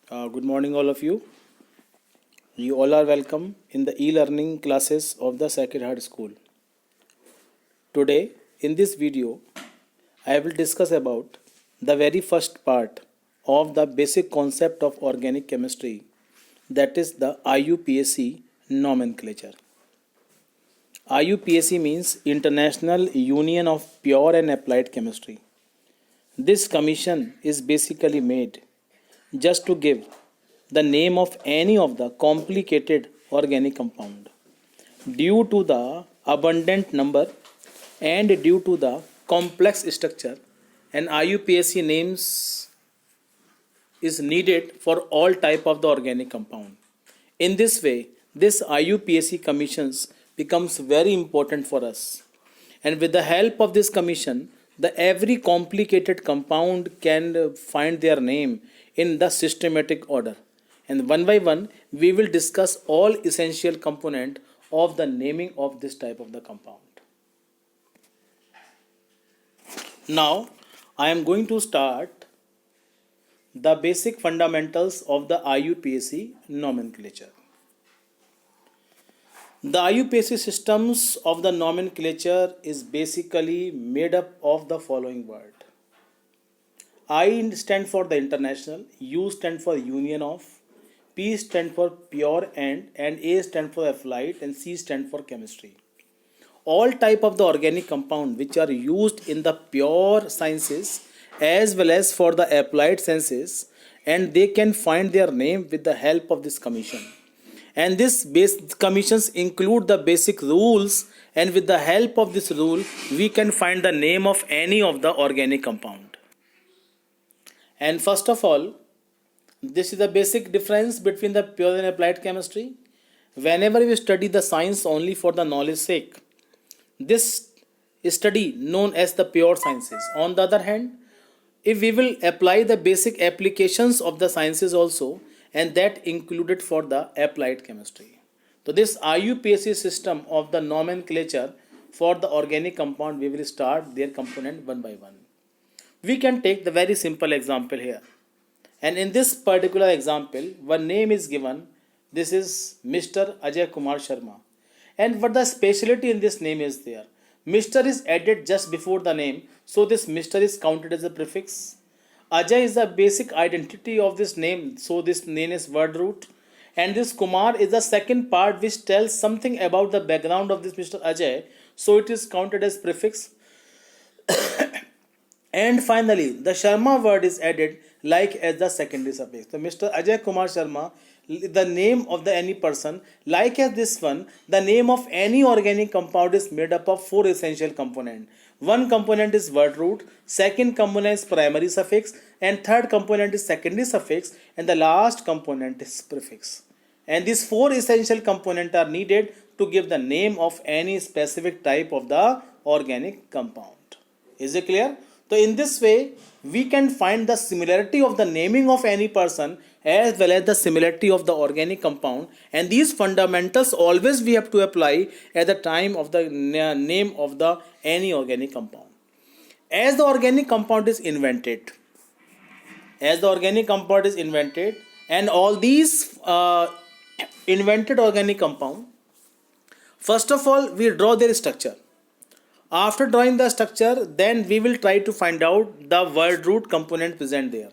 Good morning, all of you. You all are welcome in the e-learning classes of the Sacred Heart School. Today, in this video, I will discuss about the very first part of the basic concept of organic chemistry, that is the IUPAC nomenclature. IUPAC means International Union of Pure and Applied Chemistry. This commission is basically made just to give the name of any of the complicated organic compound. Due to the abundant number and due to the complex structure, an IUPAC names is needed for all type of the organic compound. In this way, this IUPAC commissions becomes very important for us. And with the help of this commission, the every complicated compound can find their name in the systematic order. And one by one, we will discuss all essential component of the naming of this type of the compound. Now, I am going to start the basic fundamentals of the IUPAC nomenclature. The IUPAC systems of the nomenclature is basically made up of the following word. I stand for the international, U stand for union of, P stand for pure and A stand for applied, and C stand for chemistry. All type of the organic compound which are used in the pure sciences as well as for the applied sciences, and they can find their name with the help of this commission. And this commissions include the basic rules, and with the help of this rule we can find the name of any of the organic compound. And first of all, this is the basic difference between the pure and applied chemistry. Whenever we study the science only for the knowledge sake, this study known as the pure sciences. On the other hand, if we will apply the basic applications of the sciences also, and that included for the applied chemistry. So this IUPAC system of the nomenclature for the organic compound, we will start their component one by one. We can take the very simple example here. And in this particular example, one name is given. This is Mr. Ajay Kumar Sharma. And what the specialty in this name is there? Mr. is added just before the name, so this Mr. is counted as a prefix. Ajay is the basic identity of this name, so this name is word root. And this Kumar is the second part which tells something about the background of this Mr. Ajay, so it is counted as prefix. And finally, the Sharma word is added like as the secondary suffix. So Mr. Ajay Kumar Sharma, the name of the any person, like as this one, the name of any organic compound is made up of four essential components. One component is word root, second component is primary suffix, and third component is secondary suffix, and the last component is prefix. And these four essential components are needed to give the name of any specific type of the organic compound. Is it clear? So in this way, we can find the similarity of the naming of any person as well as the similarity of the organic compound, and these fundamentals always we have to apply at the time of the name of the any organic compound. As the organic compound is invented, and all these invented organic compound, first of all we draw their structure. After drawing the structure, then we will try to find out the word root component present there.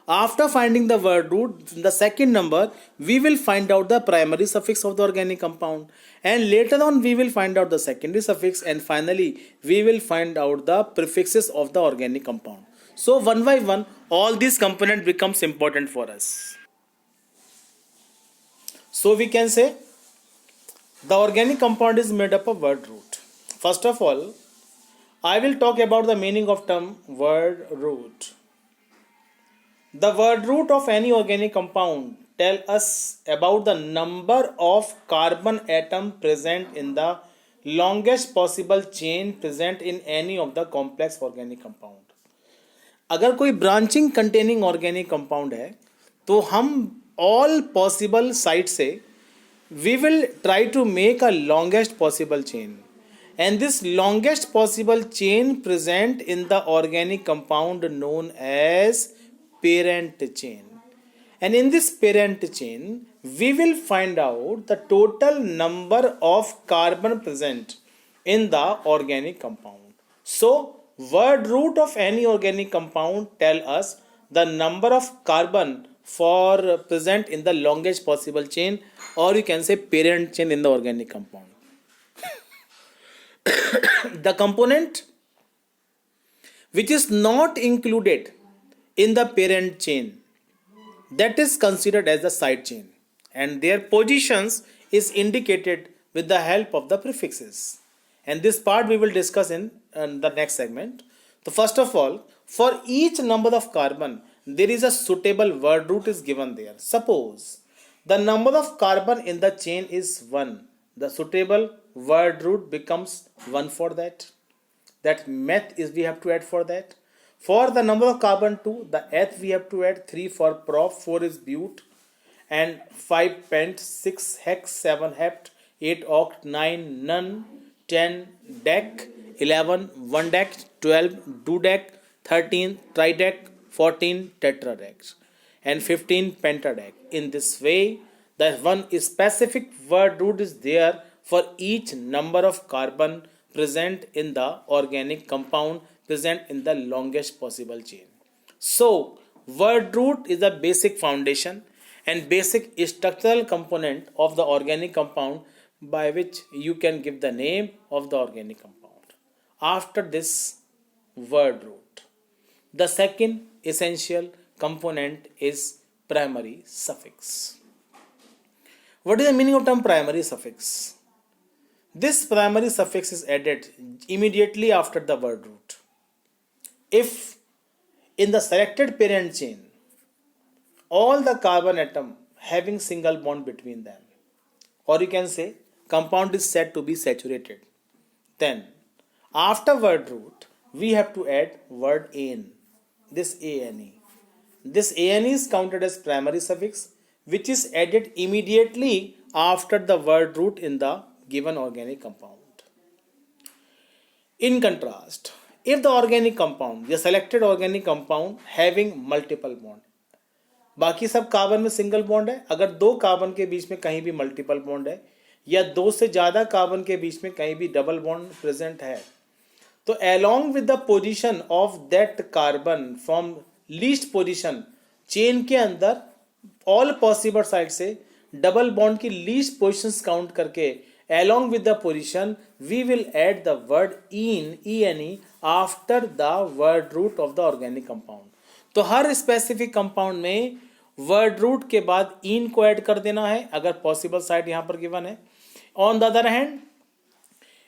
After finding the word root, the second number, we will find out the primary suffix of the organic compound, and later on we will find out the secondary suffix, and finally we will find out the prefixes of the organic compound. So one by one, all these components becomes important for us. So we can say the organic compound is made up of word root. First of all, I will talk about the meaning of term word root. The word root of any organic compound tell us about the number of carbon atom present in the longest possible chain present in any of the complex organic compound. अगर कोई branching containing organic compound है तो हम all possible side से we will try to make a longest possible chain, and this longest possible chain present in the organic compound known as parent chain. And in this parent chain, we will find out the total number of carbon present in the organic compound. So, word root of any organic compound tell us the number of carbon for present in the longest possible chain, or you can say parent chain in the organic compound. The component which is not included in the parent chain, that is considered as the side chain, and their positions is indicated with the help of the prefixes, and this part we will discuss in the next segment. So first of all, for each number of carbon there is a suitable word root is given there. Suppose the number of carbon in the chain is 1, the suitable word root becomes 1 for that. That meth is we have to add for that. For the number of carbon 2, the eth we have to add, 3 for prop, 4 is but, and 5 pent, 6 hex, 7 hept, 8 oct, 9 nun, 10 dec, 11 one dec, 12 dudec, 13 tridec, 14 tetradec, and 15 pentadec. In this way, the one specific word root is there for each number of carbon present in the organic compound present in the longest possible chain. So, word root is the basic foundation and basic structural component of the organic compound by which you can give the name of the organic compound. After this word root, the second essential component is primary suffix. What is the meaning of term primary suffix? This primary suffix is added immediately after the word root. If in the selected parent chain, all the carbon atom having single bond between them, or you can say compound is said to be saturated, then after word root, we have to add word an, this ane. This ane is counted as primary suffix, which is added immediately after the word root in the given organic compound. In contrast, if the organic compound, the selected organic compound having multiple bond, बाकी सब carbon में single bond है, अगर दो carbon के बीच में कहीं भी मल्टीपल बॉन्ड है या दो से ज़्यादा कार्बन के बीच में कहीं भी डबल बॉन्ड प्रेजेंट है, तो along with the position of that carbon from least position chain के अंदर all possible साइड से डबल बॉन्ड की लीस्ट पोजिशंस काउंट करके along with the position we will add the word ene after the word root of the organic compound. तो हर specific compound में word root के बाद इन को ऐड कर देना है अगर पॉसिबल साइड यहां पर गिवन है. On the other hand,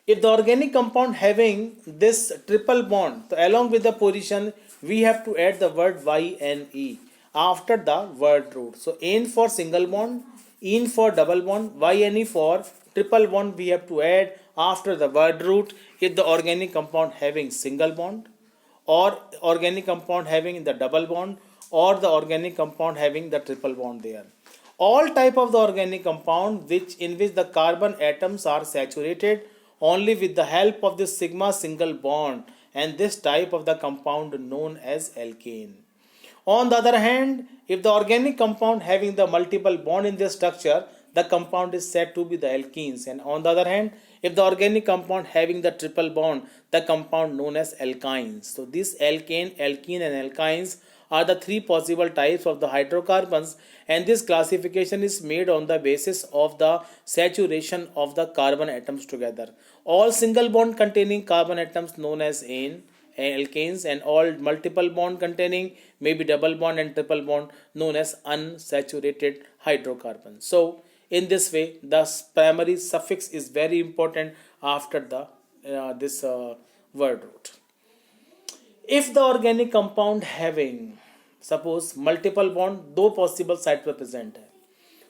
if the organic compound having this triple bond, so along with the position we have to add the word yne after the word root. So n for single bond, in for double bond, yne for triple bond we have to add after the word root if the organic compound having single bond, or organic compound having the double bond, or the organic compound having the triple bond there. All type of the organic compound in which the carbon atoms are saturated only with the help of this sigma single bond, and this type of the compound known as alkane. On the other hand, if the organic compound having the multiple bond in this structure, the compound is said to be the alkenes, and on the other hand, if the organic compound having the triple bond, the compound known as alkynes. So this alkane, alkene and alkynes are the three possible types of the hydrocarbons, and this classification is made on the basis of the saturation of the carbon atoms together. All single bond containing carbon atoms known as alkanes, and all multiple bond containing maybe double bond and triple bond known as unsaturated hydrocarbons. So in this way, the primary suffix is very important after the this word root. If the organic compound having suppose multiple bond दो possible side पर present है,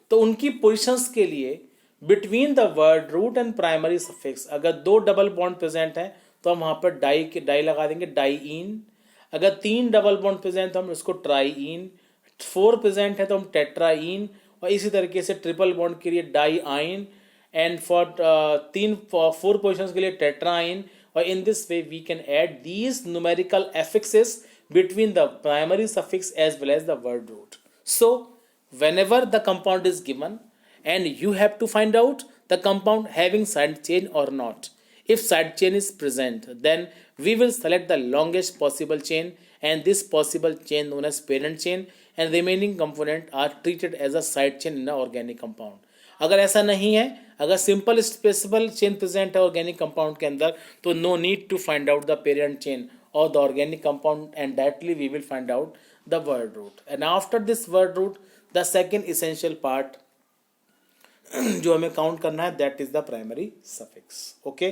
तो उनकी positions के लिए between the word root and primary suffix अगर दो double bond present है तो हम वहाँ पर डाई लगा देंगे, डाई इन. अगर तीन डबल बॉन्ड प्रेजेंट तो हम इसको ट्राई इन. 4 प्रेजेंट है तो हम टेट्रा इन, और इसी तरीके से ट्रिपल बॉन्ड के लिए डाई आइन, एंड फॉर 4 पोजिशंस के लिए टेट्रा आइन. Or in this way we can add these numerical affixes between the primary suffix as well as the word root. So whenever the compound is given and you have to find out the compound having side chain or not. If side chain is present, then we will select the longest possible chain, and this possible chain known as parent chain, and remaining component are treated as a side chain in an organic compound. अगर ऐसा नहीं है, अगर simple स्पेसिबल chain present है organic compound के अंदर, तो no need to find out the parent chain or the organic compound, and directly we will find out the word root. And after this word root, the second essential part जो हमें count करना है, that is the primary suffix. Okay,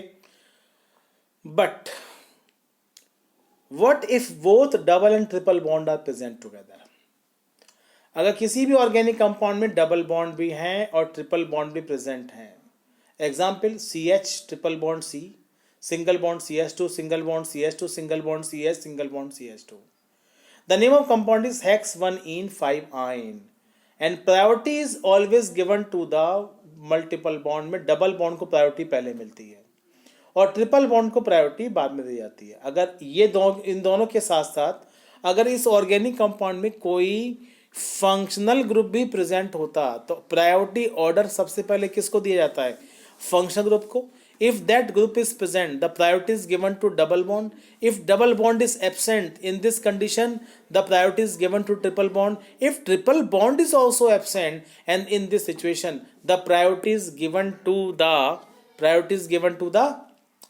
but what if both double and triple bond are present together? अगर किसी भी organic compound में double bond भी हैं और ट्रिपल बॉन्ड भी प्रेजेंट हैं, example CH triple bond C, single bond CH2, single bond CH2, single bond CH, single bond CH2. The name of compound is hex 1-ene 5-ine, and priority is always given to the multiple bond. में double bond को priority पहले मिलती है और triple bond को priority बाद में दी जाती है. अगर ये इन दोनों के साथ साथ अगर इस ऑर्गेनिक कंपाउंड में कोई फंक्शनल ग्रुप भी प्रेजेंट होता तो प्रायोरिटी ऑर्डर सबसे पहले किसको दिया जाता है? फंक्शनल ग्रुप को. If that group is present, the priority is given to double bond. If double bond is absent, in this condition, the priority is given to triple bond. If triple bond is also absent, and in this situation, the priority is given to the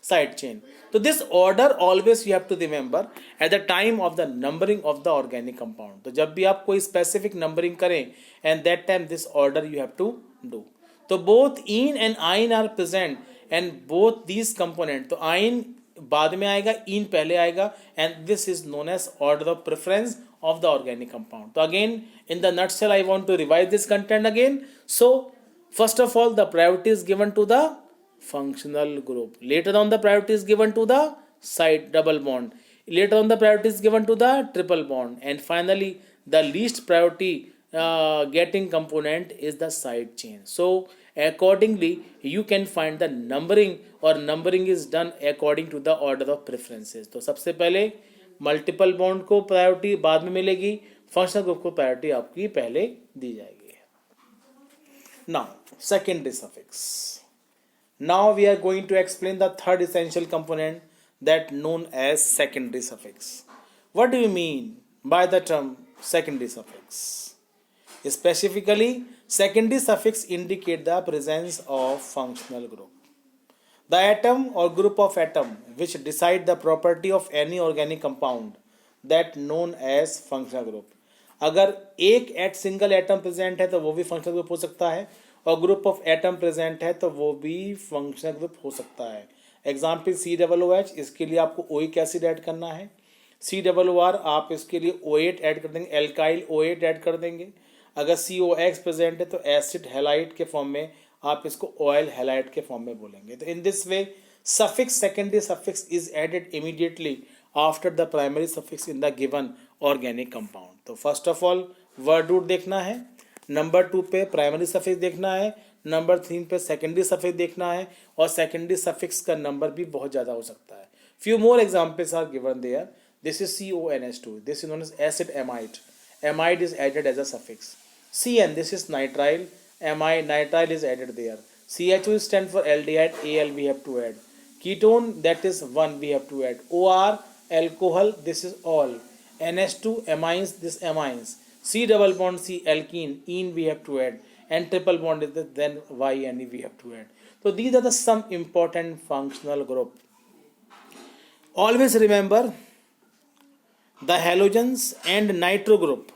side chain. So this order always you have to remember at the time of the numbering of the organic compound. तो जब भी आप कोई specific numbering करें, and that time this order you have to do. तो both ene and ine are present. And both these component, तो आइन बाद में आएगा, इन पहले आएगा, and this is known as order of preference of the organic compound. तो again in the nutshell I want to revise this content again. So first of all, the priority is given to the functional group. Later on the priority is given to the side double bond. Later on the priority is given to the triple bond, and finally the least priority getting component is the side chain. So accordingly you can find the numbering, or numbering is done according to the order of preferences. तो सबसे पहले multiple bond को priority बाद में मिलेगी, functional group को priority आपकी पहले दी जाएगी. Now secondary suffix. Now we are going to explain the third essential component, that known as secondary suffix. What do you mean by the term secondary suffix? Specifically, secondary suffix indicate the presence of functional group. The atom or group of atom which decide the property of any organic compound, that known as functional group. अगर एक eight single atom present है तो वो भी functional group हो सकता है, और ग्रुप ऑफ एटम प्रेजेंट है तो वो भी फंक्शनल ग्रुप हो सकता है. एग्जाम्पल COOH, इसके लिए आपको ओइक एसिड ऐड करना है. COOR, आप इसके लिए OH ऐड कर देंगे, एल्काइल OH ऐड कर देंगे. अगर COX प्रेजेंट है तो एसिड हैलाइड के फॉर्म में, आप इसको ऑयल हैलाइड के फॉर्म में बोलेंगे. तो in this way suffix, secondary suffix is added immediately after the primary suffix in the given organic compound. तो first of all word root देखना है, नंबर 2 पे प्राइमरी सफिक्स देखना है, नंबर 3 पे सेकेंडरी सफिक्स देखना है, और सेकेंडरी सफिक्स का नंबर भी बहुत ज़्यादा हो सकता है. Few more examples are given there. This is CONH2, this is known as acid amide. Amide is added as a suffix. CN, this is nitrile. Amide, nitrile is added there. CHO stands for aldehyde. Al we have to add. Ketone, that is 1 we have to add. OR, alcohol, this is all. NH2, amines, this amines. C double bond C, alkene, ene we have to add. And triple bond is this, then YNE we have to add. So these are the some important functional group. Always remember the halogens and nitro group.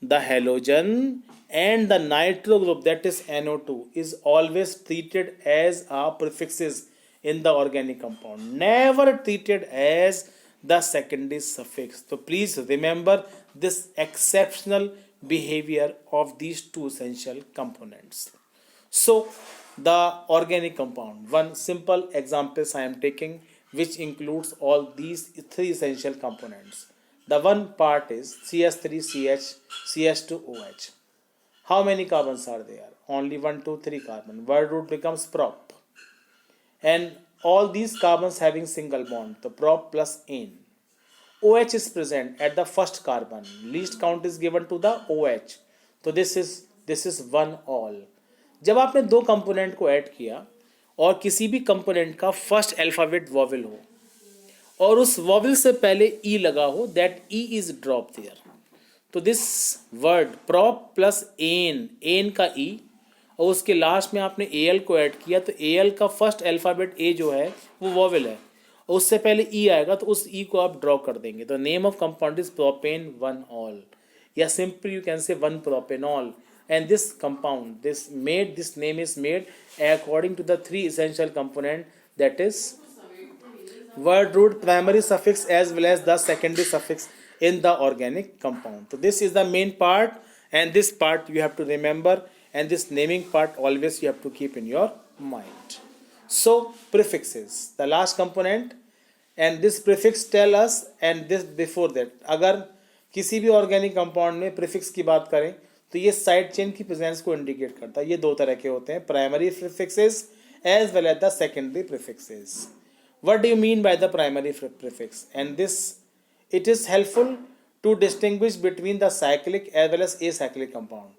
The halogen and the nitro group, that is NO2, is always treated as prefixes in the organic compound, never treated as the secondary suffix. So please remember this exceptional behavior of these two essential components. So the organic compound, one simple examples I am taking, which includes all these three essential components. The one part is CH3CH CH2OH. How many carbons are there? Only 1, 2, 3 carbon. Word root becomes prop. And all these carbons having single bond, the prop plus ene. OH is present at the first carbon. Least count is given to the OH. तो this is one all. जब आपने दो component को add किया और किसी भी component का फर्स्ट अल्फ़ाबेट वॉवेल हो और उस वॉवेल से पहले ई लगा हो, that E is drop there. तो this word prop plus N का ई और उसके लास्ट में आपने ए एल को ऐड किया, तो ए एल का फर्स्ट अल्फ़ाबेट ए जो है वो वॉवेल है और उससे पहले ई आएगा, तो उस ई को आप ड्रॉ कर देंगे। तो name of compound is propane one ol, या simply you can say one propanol. And this compound, this name is made according to the three essential component, that is word root, primary suffix as well as the secondary suffix in the organic compound. So this is the main part, and this part you have to remember, and this naming part always you have to keep in your mind. So prefixes, the last component, and this prefix tell us, and this before that, अगर किसी भी organic compound में prefix की बात करें तो ये side chain की प्रेजेंस को इंडिकेट करता है। ये दो तरह के होते हैं, primary prefixes as well as the secondary prefixes. What do you mean by the primary prefix? And this it is helpful to distinguish between the cyclic as well as acyclic compound.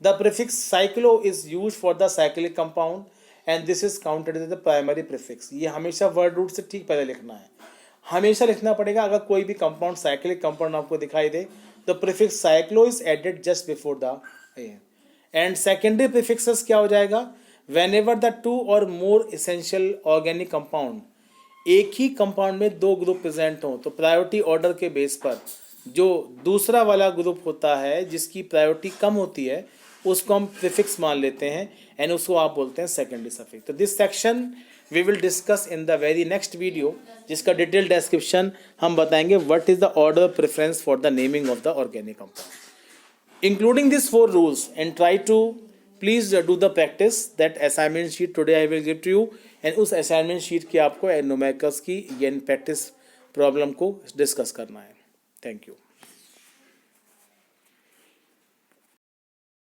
The prefix cyclo is use for the cyclic compound and this is counted as the primary prefix. ये हमेशा word root से ठीक पहले लिखना है, हमेशा लिखना पड़ेगा। अगर कोई भी कंपाउंड साइक्लिक कंपाउंड आपको दिखाई दे तो prefix cyclo is added just before the a. And secondary prefixes क्या हो जाएगा? वेन एवर द टू और मोर इसेंशियल ऑर्गेनिक कंपाउंड, एक ही कंपाउंड में दो ग्रुप प्रेजेंट हों, तो प्रायोरिटी ऑर्डर के बेस पर जो दूसरा वाला ग्रुप होता है जिसकी प्रायोरिटी कम होती है उसको हम प्रीफिक्स मान लेते हैं एंड उसको आप बोलते हैं सेकेंडरी सफिक्स। तो this section we will discuss in the very next video, जिसका डिटेल डिस्क्रिप्शन हम बताएंगे what is the order preference for the naming of the organic compound, including this 4 rules, and try to please do the practice that assignment sheet today I will give to you. एंड उस assignment sheet की आपको numericals की practice problem को discuss करना है। Thank you.